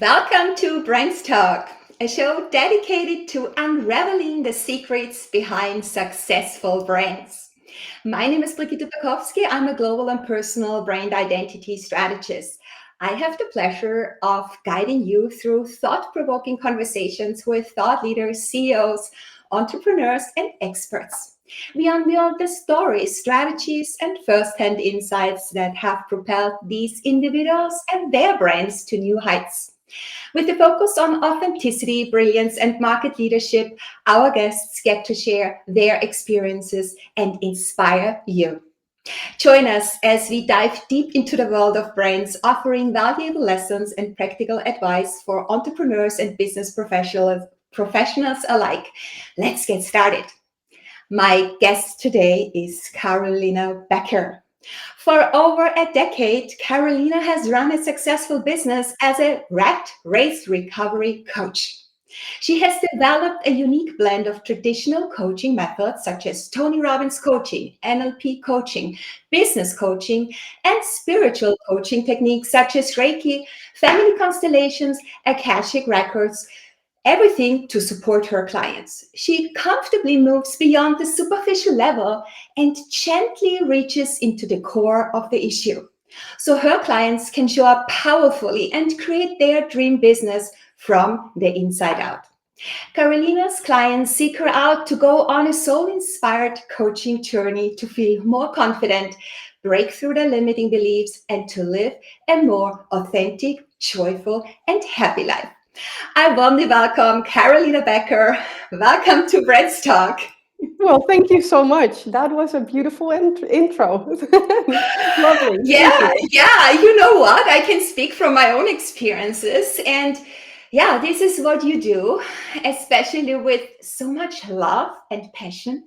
Welcome to Brains Talk, a show dedicated to unraveling the secrets behind successful brands. My name is Brigitte Bojkowszki. I'm a global and personal brand identity strategist. I have the pleasure of guiding you through thought-provoking conversations with thought leaders, CEOs, entrepreneurs, and experts. We unveil the stories, strategies, and first-hand insights that have propelled these individuals and their brands to new heights. With the focus on authenticity, brilliance, and market leadership, our guests get to share their experiences and inspire you. Join us as we dive deep into the world of brands, offering valuable lessons and practical advice for entrepreneurs and business professionals alike. Let's get started. My guest today is Carolina Bakker. For over a decade, Carolina has run a successful business as a rat race recovery coach. She has developed a unique blend of traditional coaching methods such as Tony Robbins coaching, NLP coaching, business coaching, and spiritual coaching techniques such as Reiki, family constellations, Akashic records, everything to support her clients. She comfortably moves beyond the superficial level and gently reaches into the core of the issue. So her clients can show up powerfully and create their dream business from the inside out. Carolina's clients seek her out to go on a soul-inspired coaching journey to feel more confident, break through their limiting beliefs, and to live a more authentic, joyful, and happy life. I warmly welcome Carolina Bakker. Welcome to Bread's Talk. Well, thank you so much. That was a beautiful intro. Lovely. Yeah. You know what? I can speak from my own experiences. And yeah, this is what you do, especially with so much love and passion.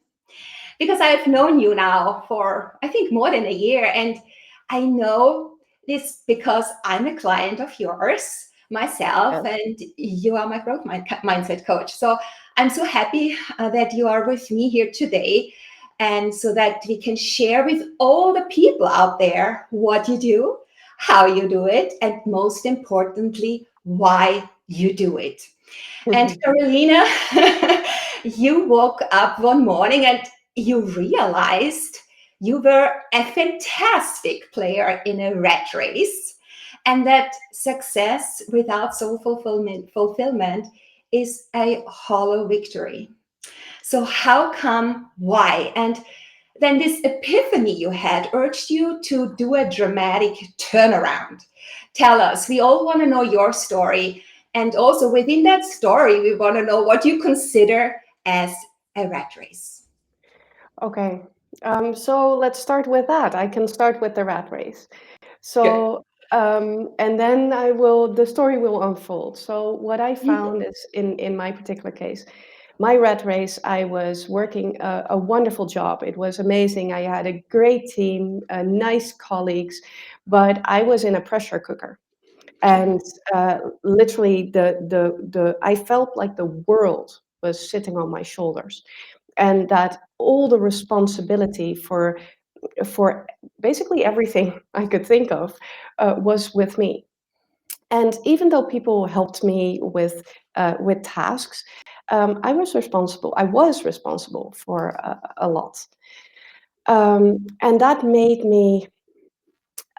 Because I've known you now for, I think, more than a year. And I know this because I'm a client of yours myself, Yes. and you are my growth mindset coach. So I'm so happy that you are with me here today, and so that we can share with all the people out there what you do, how you do it, and most importantly, why you do it. And Carolina, you woke up one morning and you realized you were a fantastic player in a rat race, and that success without soul fulfillment is a hollow victory. So how come, why? And then this epiphany you had urged you to do a dramatic turnaround. Tell us, we all want to know your story. And also within that story, we want to know what you consider as a rat race. Okay. So let's start with that. I can start with the rat race. Good. So, and then the story will unfold. So what I found is in my particular case, my rat race, I was working a wonderful job. It was amazing. I had a great team, nice colleagues, but I was in a pressure cooker. And literally I felt like the world was sitting on my shoulders, and that all the responsibility for basically everything I could think of was with me. And even though people helped me with tasks, I was responsible for a lot, and that made me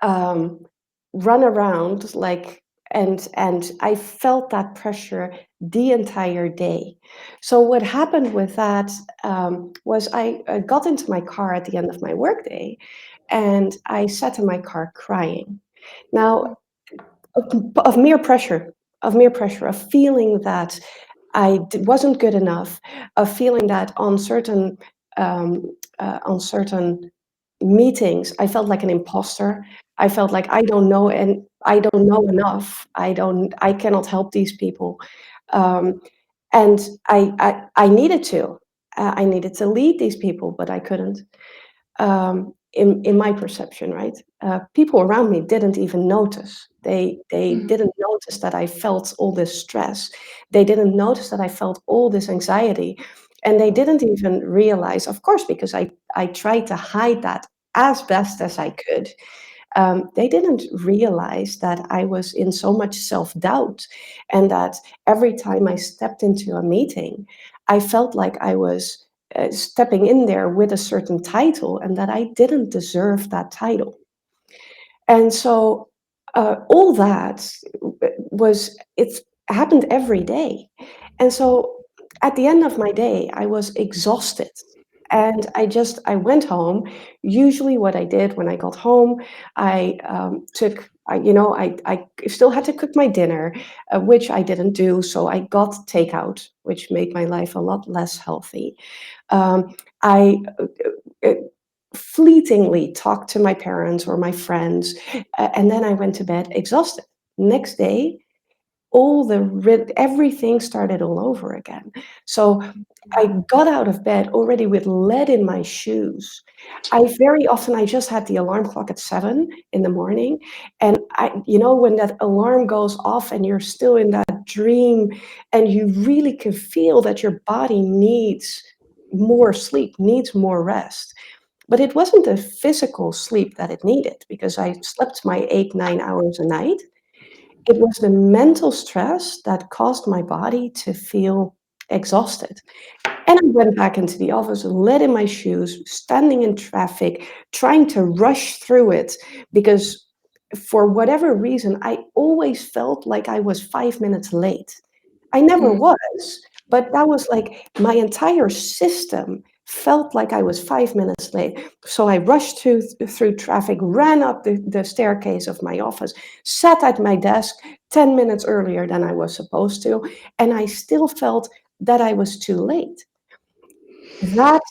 run around like, and I felt that pressure the entire day. So what happened with that was I got into my car at the end of my workday, and I sat in my car crying. Now, of mere pressure, of feeling that wasn't good enough, of feeling that on certain meetings, I felt like an imposter. I felt like I don't know, and I don't know enough. I cannot help these people. Um, and I needed to. I needed to lead these people, but I couldn't. In my perception, right? People around me didn't even notice. They didn't notice that I felt all this stress. They didn't notice that I felt all this anxiety, and they didn't even realize, of course, because I tried to hide that as best as I could. they didn't realize that I was in so much self-doubt, and that every time I stepped into a meeting, I felt like I was stepping in there with a certain title, and that I didn't deserve that title. And so all that it happened every day. And so at the end of my day, I was exhausted. And I went home. Usually what I did when I got home, I still had to cook my dinner, which I didn't do. So I got takeout, which made my life a lot less healthy. I uh, fleetingly talked to my parents or my friends, and then I went to bed exhausted. Next day, everything started all over again. So I got out of bed already with lead in my shoes. I just had the alarm clock at 7 in the morning, and when that alarm goes off and you're still in that dream, and you really can feel that your body needs more sleep, needs more rest. But it wasn't the physical sleep that it needed, because I slept my 8, 9 hours a night. It was the mental stress that caused my body to feel exhausted. And I went back into the office, lead in my shoes, standing in traffic, trying to rush through it, because for whatever reason, I always felt like I was 5 minutes late. I never Mm. was, but that was like my entire system felt like I was 5 minutes late. So I rushed through traffic, ran up the staircase of my office, sat at my desk 10 minutes earlier than I was supposed to, and I still felt that I was too late. That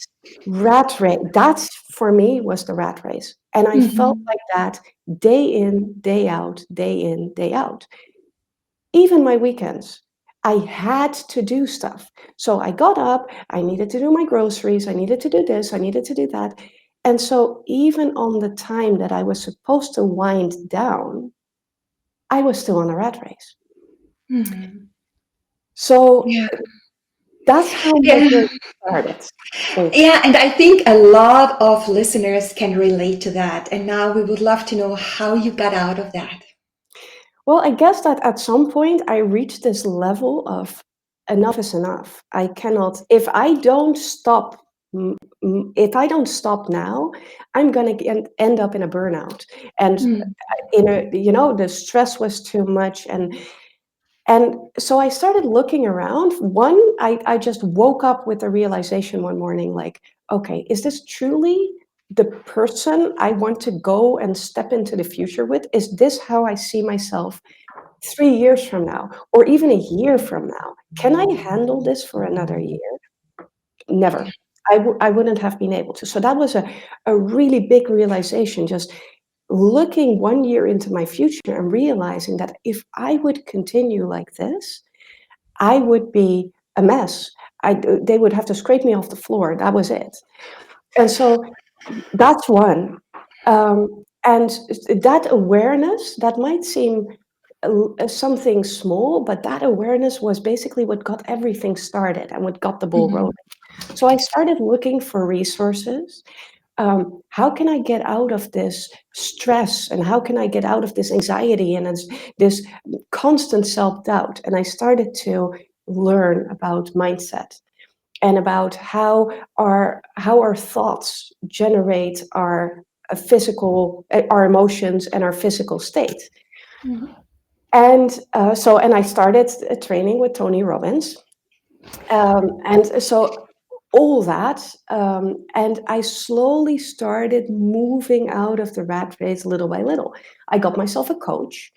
rat race, that for me was the rat race. And I felt Mhm. like that day in, day out, day in, day out. Even my weekends, I had to do stuff. So I got up, I needed to do my groceries, I needed to do this, I needed to do that. And so even on the time that I was supposed to wind down, I was still on a rat race. Mhm. So Yeah. that's how my Yeah. journey started. Mm. Yeah, and I think a lot of listeners can relate to that. And now we would love to know how you got out of that. Well, I guess that at some point I reached this level of enough is enough. I cannot, if I don't stop now, I'm going to end up in a burnout. And Mm. the stress was too much. And so I started looking around. One, I just woke up with a realization one morning, like, okay, is this truly the person I want to go and step into the future with? Is this how I see myself 3 years from now, or even a year from now? Can I handle this for another year? Never. I wouldn't have been able to. So that was a really big realization, just looking 1 year into my future and realizing that if I would continue like this, I would be a mess. They would have to scrape me off the floor. That was it. And so that's one. And that awareness, that might seem something small, but that awareness was basically what got everything started and what got the ball Mhm. rolling. So I started looking for resources. How can I get out of this stress, and how can I get out of this anxiety and this constant self-doubt? And I started to learn about mindset and about how our thoughts generate our our emotions and our physical state. Mhm. And I started training with Tony Robbins. And so all that, and I slowly started moving out of the rat race little by little. I got myself a coach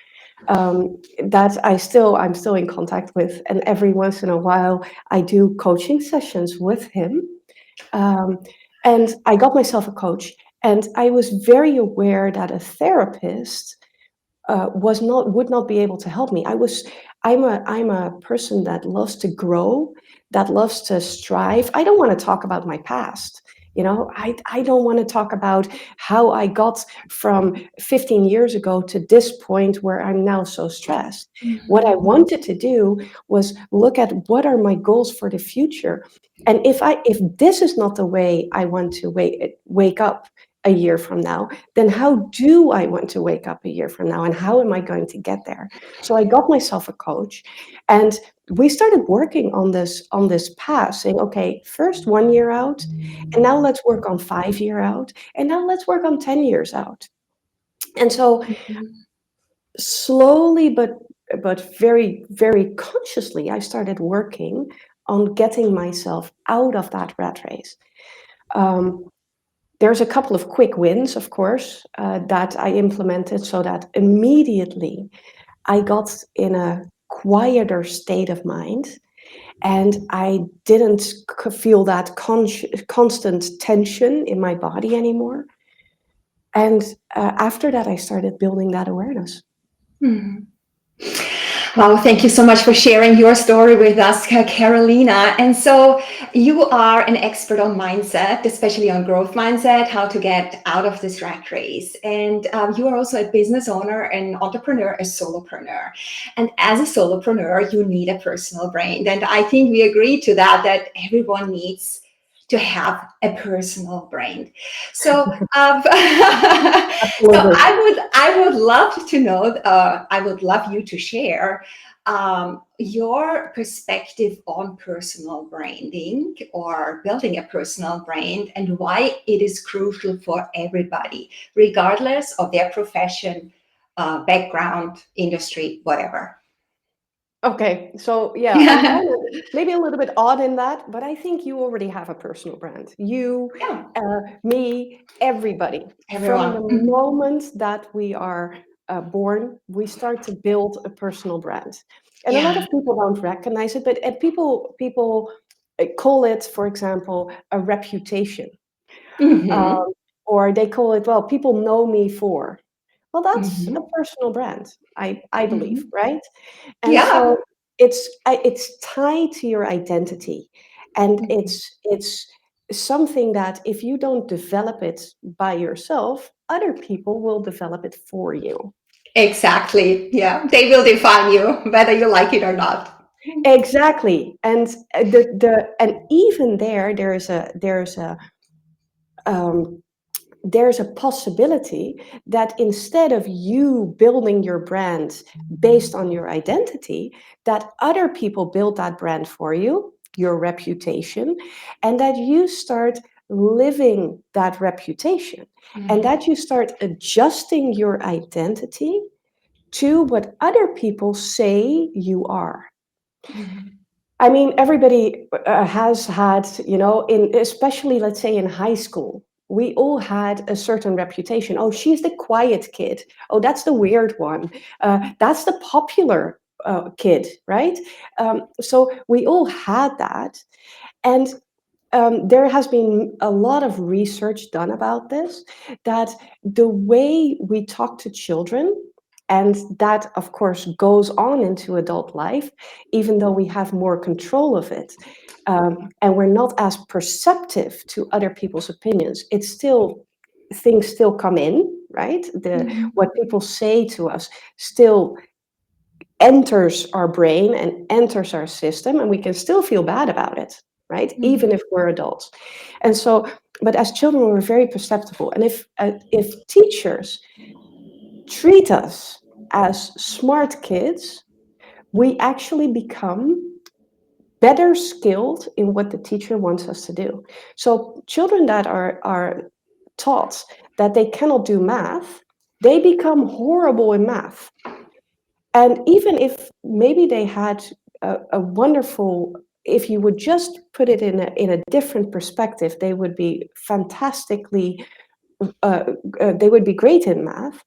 that I'm still in contact with, and every once in a while I do coaching sessions with him. Um, and I got myself a coach, and I was very aware that a therapist would not be able to help me. I'm a person that loves to grow, that loves to strive. I don't want to talk about my past. I don't want to talk about how I got from 15 years ago to this point where I'm now so stressed. What I Mhm. wanted to do was look at what are my goals for the future. And if this is not the way I want to wake up a year from now, then how do I want to wake up a year from now, and how am I going to get there? So I got myself a coach, and we started working on this path, saying, okay, first 1 year out, and now let's work on 5 year out, and now let's work on 10 years out. And so slowly, but very, very consciously, I started working on getting myself out of that rat race. There's a couple of quick wins, of course, that I implemented, so that immediately I got in a quieter state of mind, and I didn't feel that constant tension in my body anymore. And after that, I started building that awareness. Mhm. Wow, thank you so much for sharing your story with us, Carolina. And so you are an expert on mindset, especially on growth mindset, how to get out of this rat race. And you are also a business owner, an entrepreneur, a solopreneur. And as a solopreneur, you need a personal brand. And I think we agree to that everyone needs to have a personal brand. So, so I would love to know. I would love you to share your perspective on personal branding or building a personal brand, and why it is crucial for everybody, regardless of their profession, background, industry, whatever. Okay, so yeah, I'm kind of maybe a little bit odd in that, but I think you already have a personal brand. You, Yeah. me, everybody. Everyone. From the moment that we are born, we start to build a personal brand. And a lot Yeah. of people don't recognize it, but people call it, for example, a reputation. Mm-hmm. Or they call it, well, people know me for. Well, that's a Mm-hmm. personal brand, I believe, Mm-hmm. right? And Yeah. so it's tied to your identity, and Mhm. it's something that if you don't develop it by yourself, other people will develop it for you. Exactly. Yeah. They will define you whether you like it or not. Exactly, and and even um, there's a possibility that instead of you building your brand based on your identity, that other people build that brand for you, your reputation, and that you start living that reputation, and Mhm. that you start adjusting your identity to what other people say you are. Mhm. I mean, everybody has had, in especially let's say in high school, we all had a certain reputation. Oh, she's the quiet kid. Oh, that's the weird one. That's the popular kid, right? So we all had that, and there has been a lot of research done about this, that the way we talk to children, and that of course goes on into adult life, even though we have more control of it, and we're not as perceptive to other people's opinions, it's still, things still come in, right? Mhm. What people say to us still enters our brain and enters our system, and we can still feel bad about it, right? Even Mhm. if we're adults. And so, but as children, we're very perceptible. And if teachers treat us as smart kids, we actually become better skilled in what the teacher wants us to do. So children that are taught that they cannot do math, they become horrible in math. And even if maybe they had a wonderful, if you would just put it in a different perspective, they would be fantastically, they would be great in math.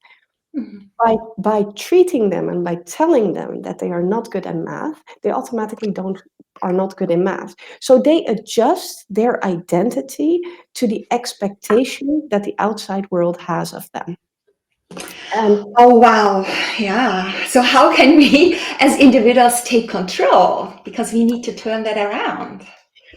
Mhm. By treating them and by telling them that they are not good at math, they automatically are not good in math. So they adjust their identity to the expectation that the outside world has of them. And Oh, wow. Yeah. So how can we as individuals take control? Because we need to turn that around.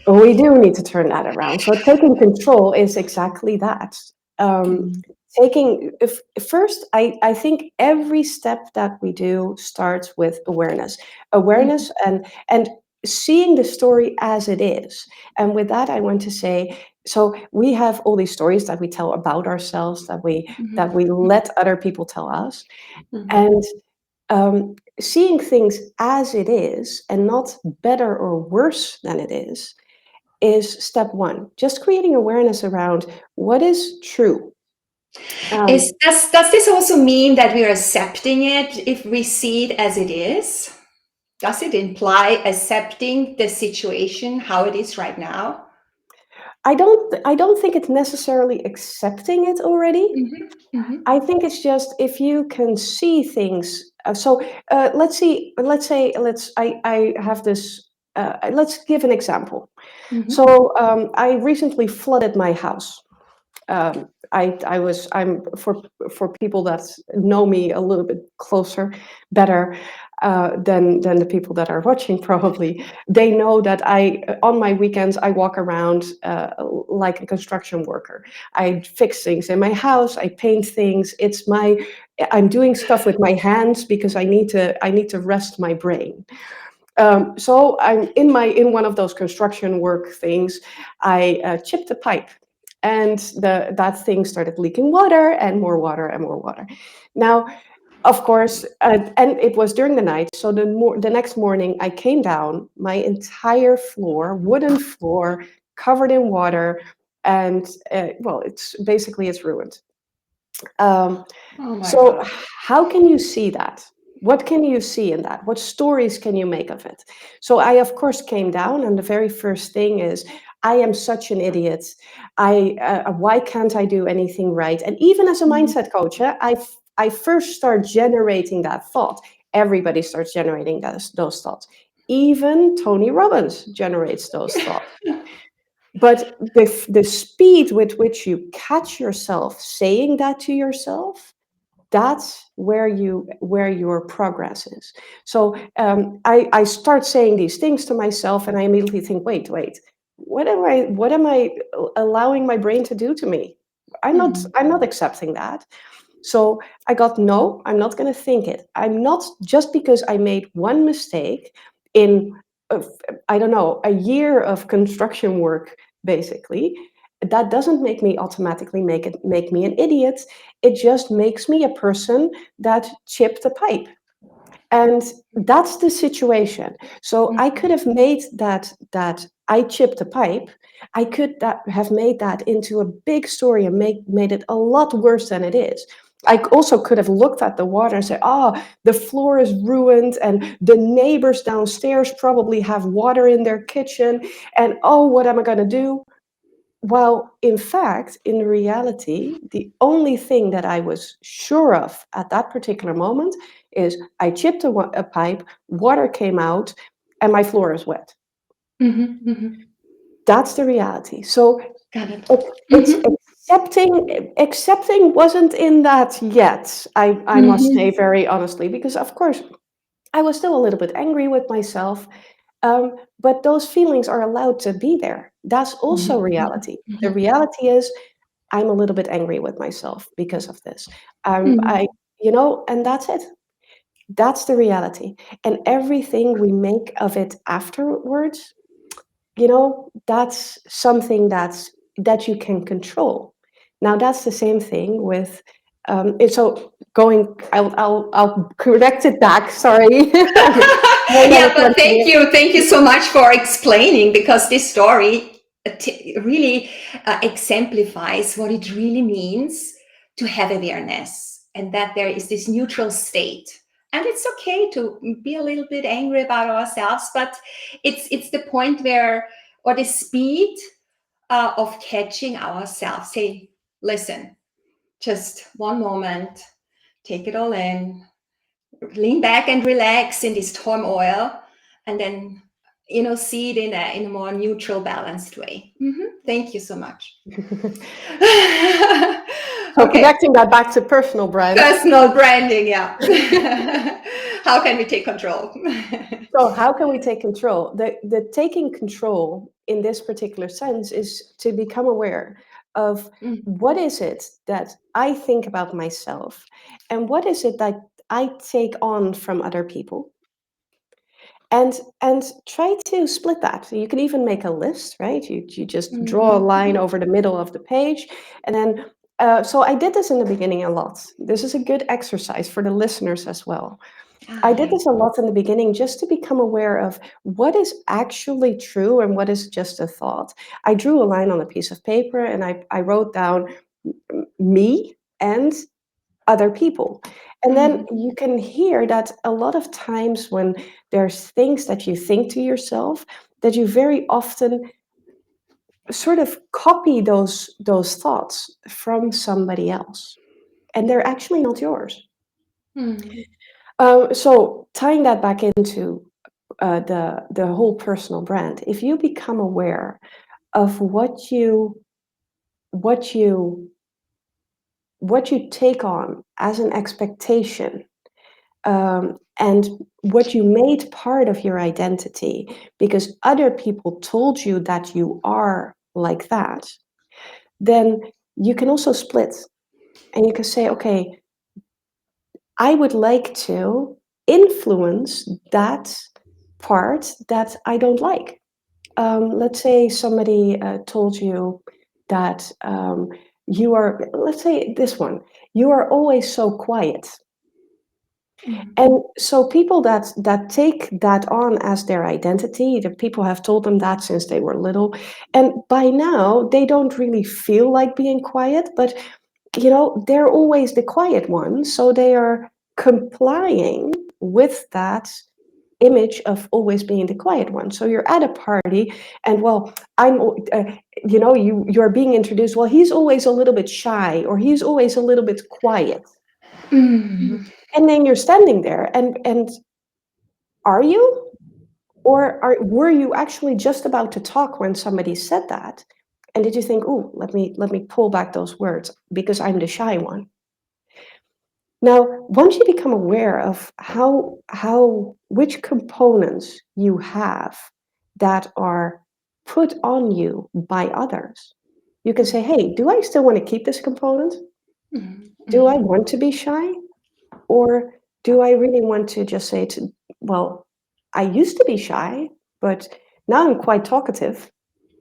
we do need to turn that around. So taking control is exactly that. Um, Mhm. taking if, first, I think every step that we do starts with awareness, Mhm. and seeing the story as it is. And with that, I want to say, so we have all these stories that we tell about ourselves, that we let other people tell us, and seeing things as it is and not better or worse than it is step one. Just creating awareness around what is true. Does this also mean that we're accepting it if we see it as it is? Does it imply accepting the situation how it is right now? I don't think it's necessarily accepting it already. I think it's just if you can see things. I have this. Let's give an example. So I recently flooded my house. I'm for people that know me a little bit better than the people that are watching probably. They know that on my weekends I walk around like a construction worker. I fix things in my house. I paint things. I'm doing stuff with my hands because I need to rest my brain. So I'm in one of those construction work things. I chipped a pipe, and that thing started leaking water and more water and more water. Now, of course, and it was during the night. So the next morning, I came down. My entire floor, wooden floor, covered in water, and well, it's ruined. Oh my So God. how can you see that? What can you see in that? What stories can you make of it? So I, of course, came down, and the very first thing is, I am such an idiot. Why can't I do anything right? And even as a mindset coach, I first start generating that thought. Everybody starts generating those thoughts. Even Tony Robbins generates those thoughts. But the speed with which you catch yourself saying that to yourself, that's where your progress is. So I start saying these things to myself, and I immediately think, wait, what am I allowing my brain to do to me? I'm not accepting that. So I got, no, I'm not going to think it. I'm not, just because I made one mistake in I don't know, a year of construction work, basically, that doesn't make me automatically make me an idiot. It just makes me a person that chipped a pipe. And that's the situation. So I could have made that I chipped a pipe. I could have made that into a big story and made it a lot worse than it is. I also could have looked at the water and said, "Oh, the floor is ruined, and the neighbors downstairs probably have water in their kitchen, and oh, what am I going to do?" Well, in fact, in reality, the only thing that I was sure of at that particular moment is I chipped a pipe, water came out, and my floor is wet. That's the reality. So Got it. it's accepting wasn't in that yet. I must say very honestly, because of course I was still a little bit angry with myself. But those feelings are allowed to be there. That's also reality. The reality is I'm a little bit angry with myself because of this. And that's it. That's the reality. And everything we make of it afterwards, that's something that you can control. Now, that's the same thing with. So going, I'll correct it back. Sorry. Yeah, but thank you so much for explaining, because this story really exemplifies what it really means to have awareness, and that there is this neutral state. And it's okay to be a little bit angry about ourselves, but it's the point where, or the speed of catching ourselves. Say, listen, just one moment, take it all in, lean back and relax in this turmoil, and then see it in a more neutral, balanced way. Thank you so much. So Okay, connecting that back to personal brand. personal branding, yeah. How can we take control? So how can we take control? The taking control in this particular sense is to become aware of what is it that I think about myself, and what is it that I take on from other people, and try to split that. So you can even make a list, right? You just draw a line Mhm. over the middle of the page, and then so I did this in the beginning a lot. This is a good exercise for the listeners as well. I did Yeah. this a lot in the beginning just to become aware of what is actually true and what is just a thought. I drew a line on a piece of paper and I wrote down me and other people. And then Mhm. you can hear that a lot of times when there's things that you think to yourself, that you very often sort of copy those thoughts from somebody else, and they're actually not yours. Mhm. So tying that back into the whole personal brand, if you become aware of what you what you take on as an expectation, and what you made part of your identity because other people told you that you are like that, then you can also split and you can say, okay, I would like to influence that part that I don't like. Let's say somebody told you that you are, let's say this one, you are always so quiet. Mhm. And so people that take that on as their identity, the people have told them that since they were little, and by now they don't really feel like being quiet, but they're always the quiet one, so they are complying with that image of always being the quiet one. So you're at a party, and well, you're being introduced. Well, he's always a little bit shy, or he's always a little bit quiet, Mhm. and then you're standing there, and are you, or were you actually just about to talk when somebody said that? And did you think, "Oh, let me pull back those words because I'm the shy one"? Now, once you become aware of how which components you have that are put on you by others, you can say, "Hey, do I still want to keep this component? Mhm. Do I Mhm. want to be shy? Or do I really want to just say to, well, I used to be shy, but now I'm quite talkative,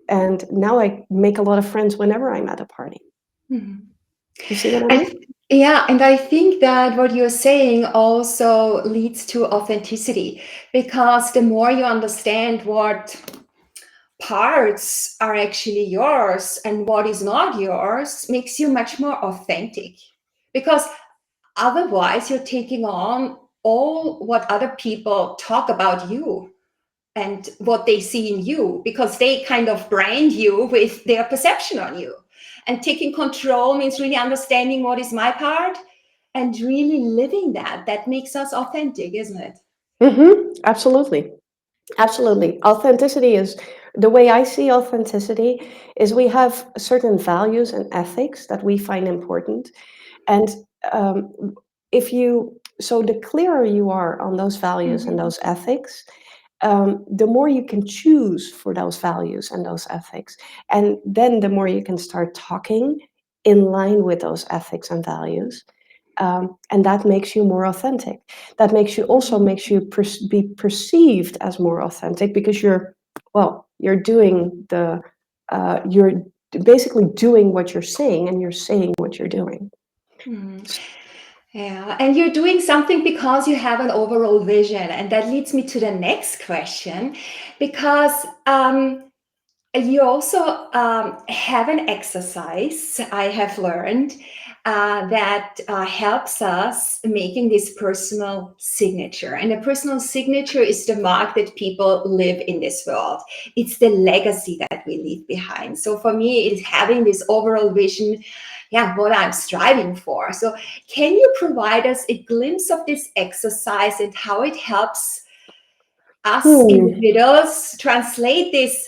and now I make a lot of friends whenever I'm at a party." Mhm. You see what I I mean? th- yeah, and I think that what you're saying also leads to authenticity because the more you understand what parts are actually yours and what is not yours, makes you much more authentic. Because otherwise, you're taking on all what other people talk about you and what they see in you because they kind of brand you with their perception on you. And taking control means really understanding what is my part and really living that. That makes us authentic, isn't it? Absolutely. Absolutely. Authenticity is the way I see authenticity is we have certain values and ethics that we find important. And um, if you, so the clearer you are on those values and Mhm. those ethics, the more you can choose for those values and those ethics. And then the more you can start talking in line with those ethics and values. And that makes you more authentic. That makes you be perceived as more authentic because you're basically doing what you're saying and you're saying what you're doing. Mhm. Yeah, and you're doing something because you have an overall vision. And that leads me to the next question because you also have an exercise I have learned that helps us making this personal signature. And a personal signature is the mark that people live in this world. It's the legacy that we leave behind. So for me, it's having this overall vision, yeah, what I'm striving for. So can you provide us a glimpse of this exercise and how it helps us Hmm. individuals translate this?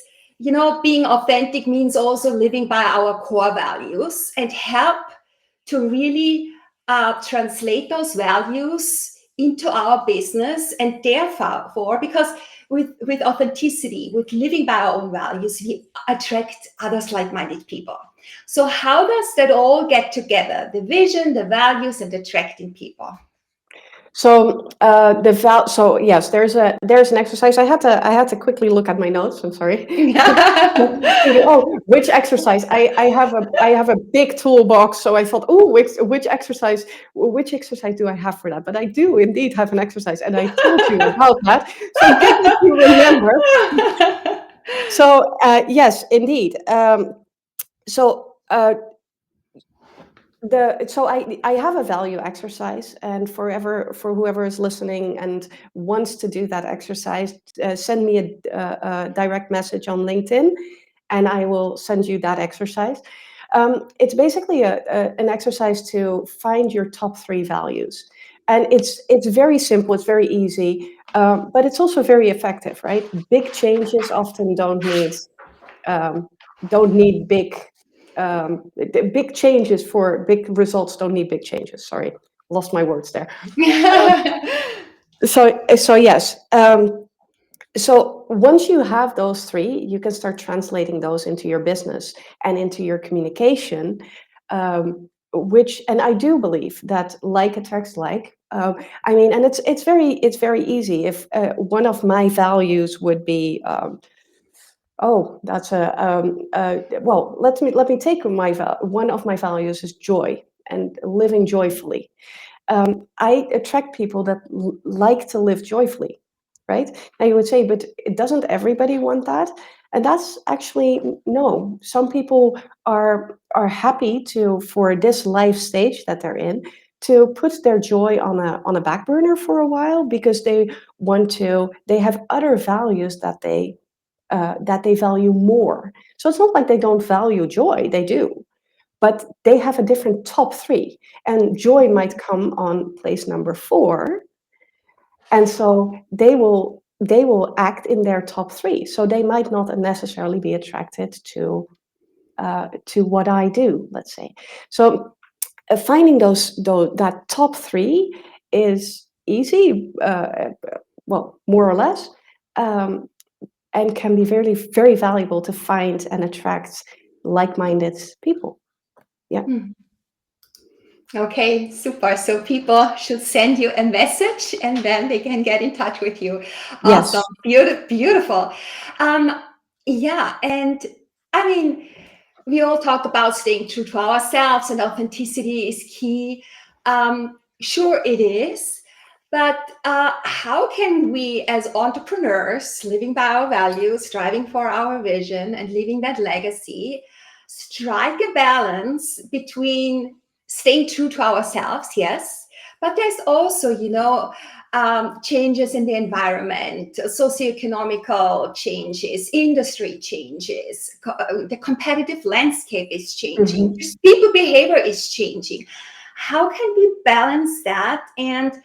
Being authentic means also living by our core values and help to really translate those values into our business. And therefore, because with authenticity, with living by our own values, we attract others like-minded people. So how does that all get together, the vision, the values, and attracting people? So so yes, there's an exercise. I had to quickly look at my notes. I'm sorry. Thinking, oh, which exercise? I have a big toolbox, so I thought, oh, which exercise do I have for that? But I do indeed have an exercise, and I told you about that. So good that you remember. So yes, indeed. So I have a value exercise, and for whoever is listening and wants to do that exercise, send me a direct message on LinkedIn, and I will send you that exercise. It's basically an exercise to find your top 3 values, and it's very simple. It's very easy, but it's also very effective, right? Big changes often don't need big big changes for big results don't need big changes. Sorry, lost my words there. So yes. So once you have those 3, you can start translating those into your business and into your communication. And I do believe that like attracts like. I mean, and it's very easy. If one of my values would be oh, that's well. Let me take one of my values is joy and living joyfully. I attract people that like to live joyfully, right? Now you would say, but doesn't everybody want that? And that's actually no. Some people are happy to, for this life stage that they're in, to put their joy on a back burner for a while because they have other values that they value more. So it's not like they don't value joy, they do, but they have a different top 3, and joy might come on place number 4, and so they will act in their top 3. So they might not necessarily be attracted to what I do, let's say. So finding that top 3 is easy, well, more or less. And can be very, very valuable to find and attract like-minded people. Yeah. Okay, super. So people should send you a message and then they can get in touch with you. Yes. Awesome. Beautiful. Yeah. And I mean, we all talk about staying true to ourselves and authenticity is key. Sure, it is. But how can we, as entrepreneurs, living by our values, striving for our vision, and leaving that legacy, strike a balance between staying true to ourselves, yes, but there's also, changes in the environment, socioeconomical changes, industry changes, the competitive landscape is changing, just people behavior is changing. How can we balance that and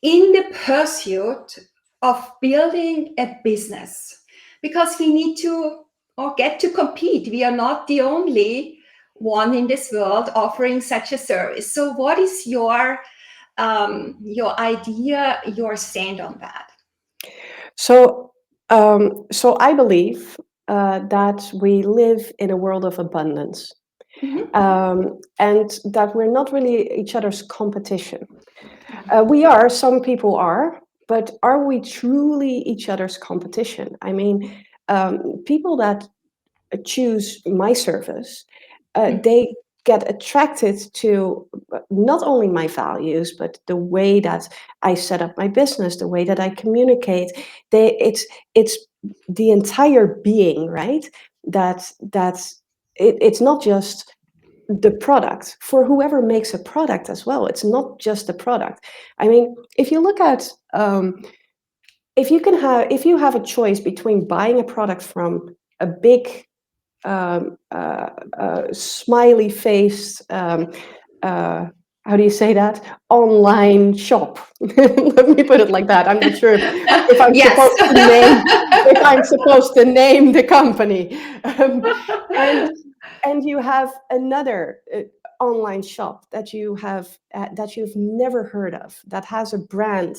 in the pursuit of building a business? Because we need to or get to compete. We are not the only one in this world offering such a service. So what is your idea, your stand on that? So I believe that we live in a world of abundance. And that we're not really each other's competition. Some people are, but are we truly each other's competition? I mean, people that choose my service, they get attracted to not only my values, but the way that I set up my business, the way that I communicate. It's the entire being, right? It's not just the product. For whoever makes a product as well, it's not just the product. I mean, if you look at if you have a choice between buying a product from a big smiley faced how do you say that, online shop. Let me put it like that. I'm not sure if I'm Yes. supposed to name the company. And you have another online shop that you've never heard of, that has a brand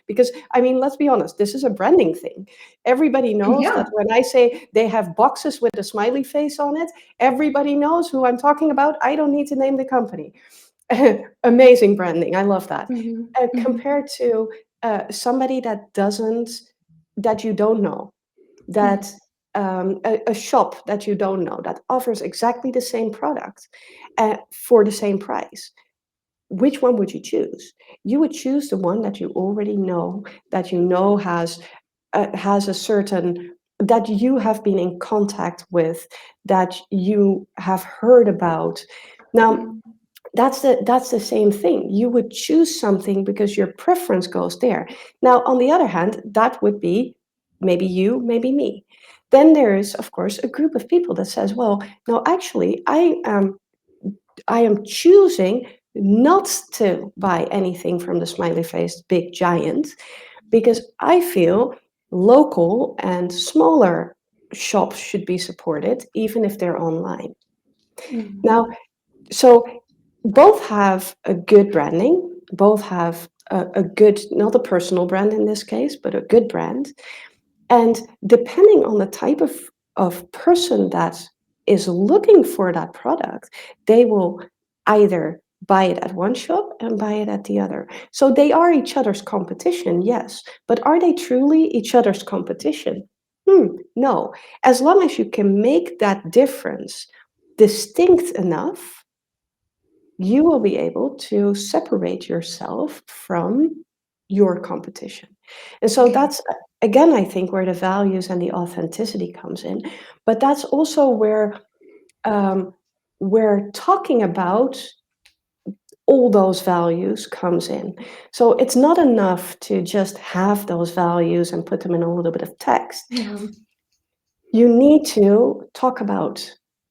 because I mean, let's be honest, this is a branding thing. Everybody knows that when I say they have boxes with a smiley face on it, everybody knows who I'm talking about. I don't need to name the company. Amazing branding. I love that. Mhm, mhm, Compared to somebody that you don't know, mhm, that a shop that you don't know that offers exactly the same product for the same price. Which one would you choose? You would choose the one that you already know, that you know has a certain, that you have been in contact with, that you have heard about. Now, mhm, that's the same thing. You would choose something because your preference goes there. Now, on the other hand, that would be maybe you, maybe me. Then there is, of course, a group of people that says, well, no, actually, I am choosing not to buy anything from the smiley faced big giant because I feel local and smaller shops should be supported, even if they're online. mhm. Now, so both have a good branding, both have a good, not a personal brand in this case, but a good brand. And depending on the type of person that is looking for that product, they will either buy it at one shop and buy it at the other. So they are each other's competition, yes. But are they truly each other's competition? No. As long as you can make that difference distinct enough, you will be able to separate yourself from your competition. And so Okay. that's again, I think, where the values and the authenticity comes in. But that's also where talking about all those values comes in. So it's not enough to just have those values and put them in a little bit of text. Yeah. You need to talk about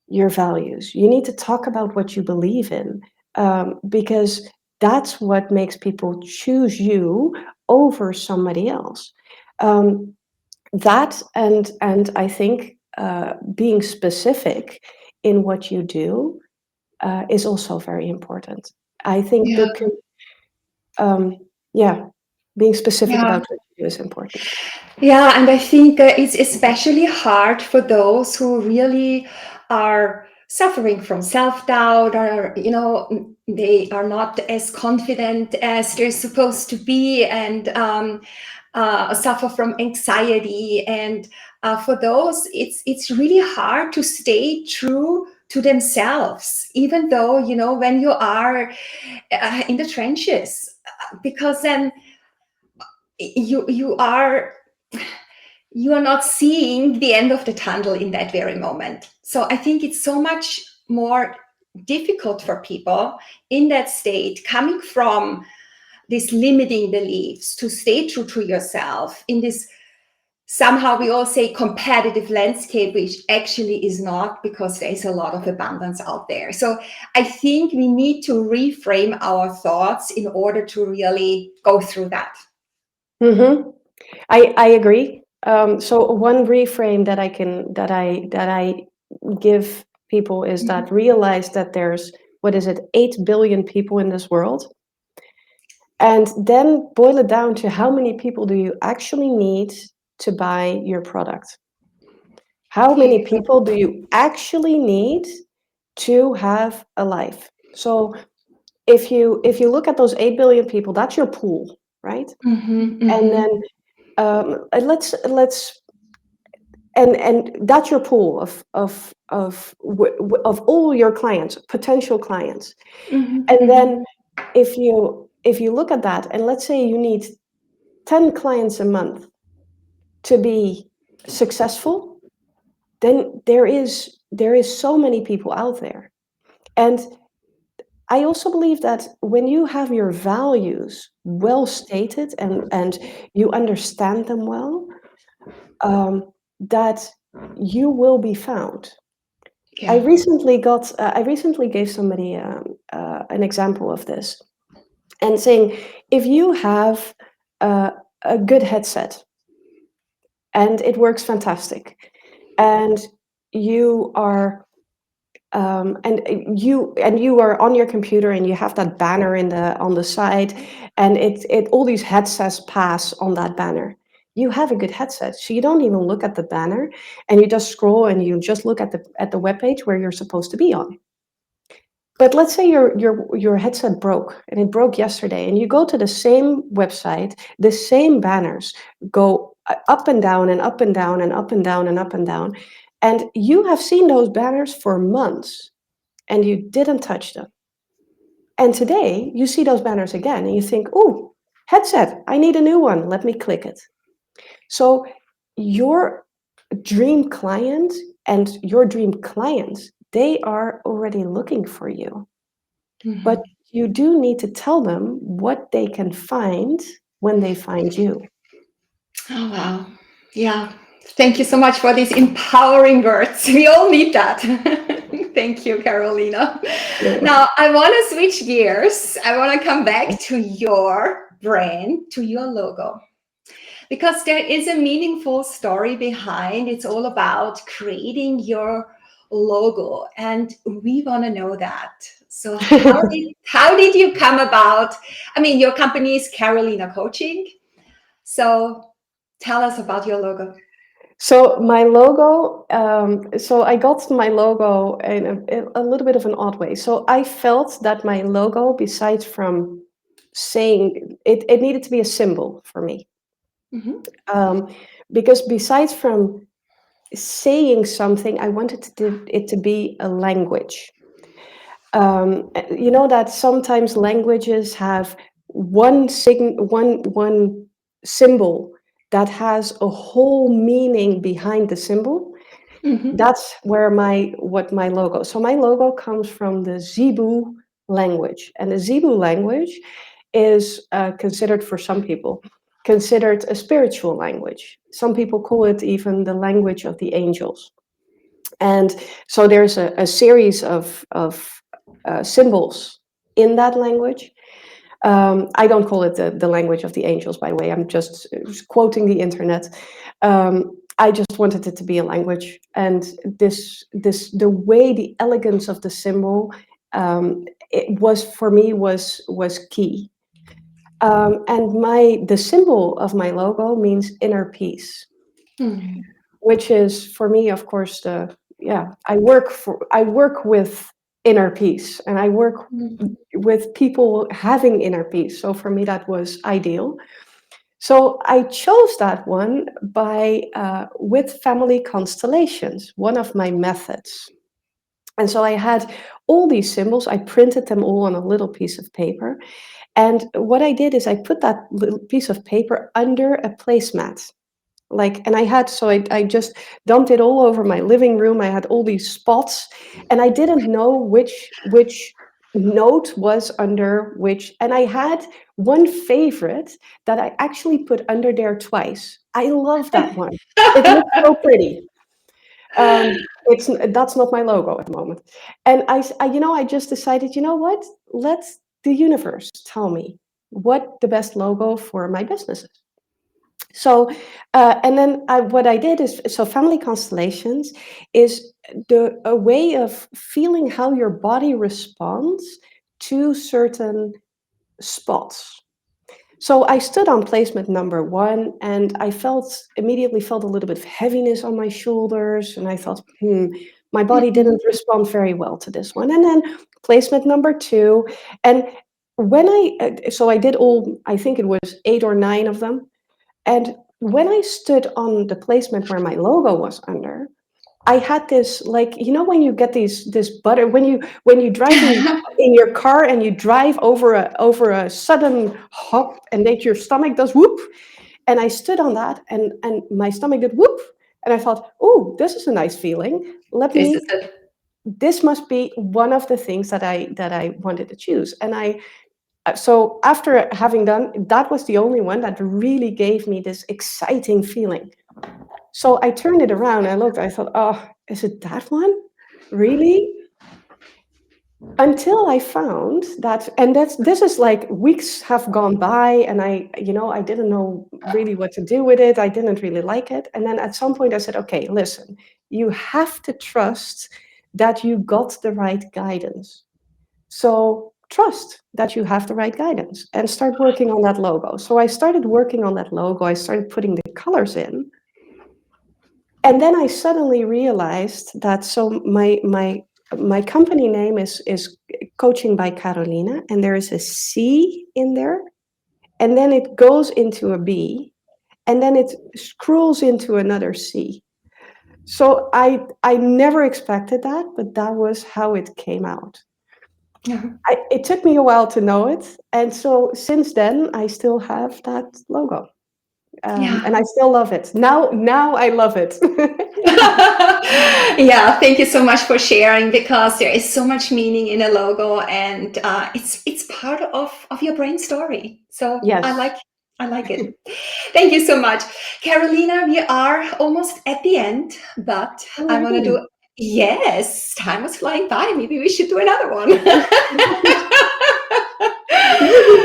your values. You need to talk about what you believe in, because that's what makes people choose you over somebody else. Um, that and I think being specific in what you do is also very important. I think Yeah. um, yeah, being specific Yeah. about what you do is important. Yeah, and I think it's especially hard for those who really are suffering from self-doubt, or they are not as confident as they're supposed to be, and suffer from anxiety. And for those, it's really hard to stay true to themselves, even though when you are in the trenches, because then you are not seeing the end of the tunnel in that very moment. So I think it's so much more difficult for people in that state, coming from these limiting beliefs, to stay true to yourself in this, somehow we all say, competitive landscape, which actually is not, because there is a lot of abundance out there. So I think we need to reframe our thoughts in order to really go through that. Mm-hmm. I agree. So one reframe that I give people is that Mhm. realize that there's, what is it, 8 billion people in this world, and then boil it down to how many people do you actually need to buy your product? How Okay. many people do you actually need to have a life? So if you look at those 8 billion people, that's your pool, right? Mhm, And mhm, then let's and that's your pool of all your clients, potential clients. mhm, And then mhm, if you look at that, and let's say you need 10 clients a month to be successful, then there is so many people out there. And I also believe that when you have your values well stated and you understand them well, that you will be found. I yeah. recently got. I recently gave somebody an example of this, and saying, if you have uh, a good headset and it works fantastic, and you are and you are on your computer and you have that banner on the side, and it all these headsets pass on that banner. You have a good headset, so you don't even look at the banner, and you just scroll and you just look at the web page where you're supposed to be on. But let's say your headset broke, and it broke yesterday, and you go to the same website, the same banners go up and down and up and down and up and down and up and down, and you have seen those banners for months, and you didn't touch them. And today you see those banners again, and you think, "Oh, headset, I need a new one. Let me click it." So your dream client and your dream clients, they are already looking for you. But you do need to tell them what they can find when they find you. Oh, wow. Yeah. Thank you so much for these empowering words. We all need that. Thank you, Carolina. Now, I want to switch gears. I want to come back to your brand, to your logo, because there is a meaningful story behind. It's all about creating your logo, and we want to know that. So how did you come about? I mean, your company is Carolina Coaching. So tell us about your logo. So my logo, so I got my logo in a little bit of an odd way. So I felt that my logo, besides from saying, it needed to be a symbol for me. Because besides from saying something, I wanted it to be a language. You know that sometimes languages have one symbol that has a whole meaning behind the symbol. That's where my logo. So my logo comes from the Zebu language, and the Zebu language is considered, for some people, considered a spiritual language. Some people call it even the language of the angels. And so there's a series of symbols in that language. I don't call it the language of the angels, by the way. I'm just quoting the internet. I just wanted it to be a language, and the way, the elegance of the symbol, it was, for me, was key. And the symbol of my logo means inner peace, which is, for me, of course, I work with inner peace, and I work with people having inner peace. So for me, that was ideal. So I chose that one with family constellations, one of my methods. And so I had all these symbols. I printed them all on a little piece of paper. And what I did is I put that little piece of paper under a placemat. And I just dumped it all over my living room. I had all these spots, and I didn't know which note was under which. And I had one favorite that I actually put under there twice. I love that one. It looks so pretty. That's not my logo at the moment. And I just decided, you know what? Let the universe tell me what the best logo for my business is. So, and then what I did is, so family constellations is a way of feeling how your body responds to certain spots. So I stood on placement number 1, and I immediately felt a little bit of heaviness on my shoulders, and I thought, my body didn't respond very well to this one. And then placement number 2, and when I did all, I think it was 8 or 9 of them. And when I stood on the placement where my logo was under, I had this, when you get this butter, when you drive in your car and you drive over a sudden hop, and then your stomach does whoop. And I stood on that, and my stomach did whoop, and I thought, oh, this is a nice feeling. This must be one of the things that I wanted to choose. And so after having done, that was the only one that really gave me this exciting feeling. So I turned it around, I looked, I thought, oh, is it that one? Really? Until I found that, and this is like weeks have gone by, and I didn't know really what to do with it. I didn't really like it. And then at some point I said, okay, listen, you have to trust that you got the right guidance. So trust that you have the right guidance and start working on that logo. So I started working on that logo. I started putting the colors in. And then I suddenly realized that my my company name is Coaching by Carolina, and there is a C in there, and then it goes into a B, and then it scrolls into another C. So I never expected that, but that was how it came out. It took me a while to know it, and so since then I still have that logo, Yeah. and I still love it. Now I love it. Yeah, thank you so much for sharing, because there is so much meaning in a logo, and it's part of your brain story. So Yes. I like it. Thank you so much. Carolina, we are almost at the end, but I want to do, yes, time was flying by. Maybe we should do another one.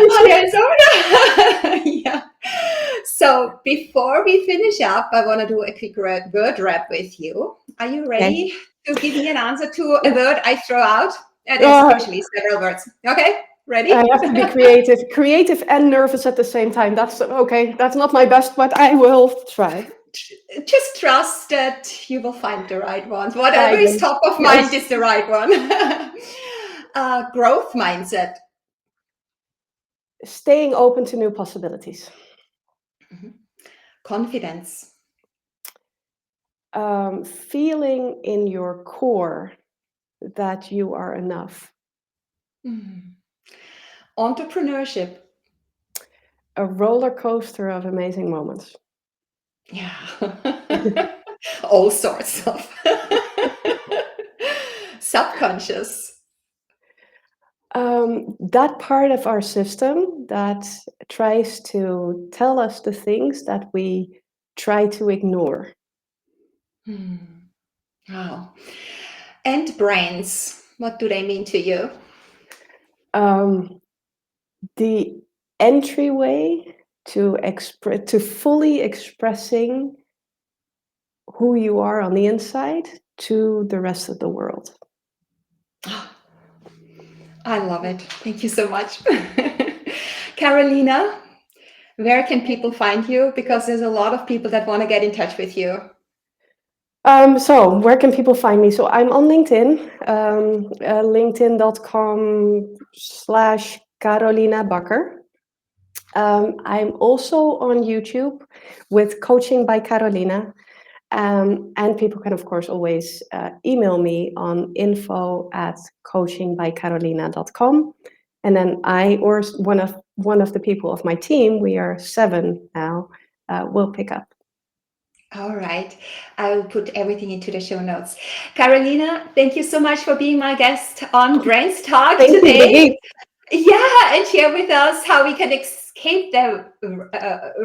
Oh, there's so yeah. So before we finish up, I want to do a quick word wrap with you. Are you ready to give me an answer to a word I throw out? There's usually several words. Okay, ready? I have to be creative and nervous at the same time. That's okay. That's not my best, but I will try. Just trust that you will find the right ones. Whatever is top of mind is the right one. Growth mindset. Staying open to new possibilities. Confidence. Feeling in your core that you are enough. Entrepreneurship. A roller coaster of amazing moments. Yeah. All sorts of. Subconscious. That part of our system that tries to tell us the things that we try to ignore. Wow. And brains. What do they mean to you? The entryway to fully expressing who you are on the inside to the rest of the world. I love it. Thank you so much. Carolina, where can people find you? Because there's a lot of people that want to get in touch with you. So where can people find me? So I'm on LinkedIn, linkedin.com/Carolina Bakker. I'm also on YouTube with Coaching by Carolina. And people can, of course, always email me on info@coachingbycarolina.com. And then I or one of the people of my team, we are 7 now, will pick up. All right. I will put everything into the show notes. Carolina, thank you so much for being my guest on Brains Talk today. Yeah, and share with us how we can escape the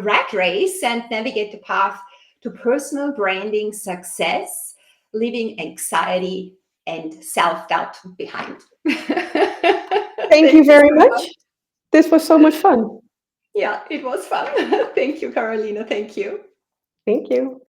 rat race and navigate the path to personal branding success, leaving anxiety and self-doubt behind. Thank you very much. This was so much fun. Yeah, it was fun. Thank you, Carolina. Thank you. Thank you.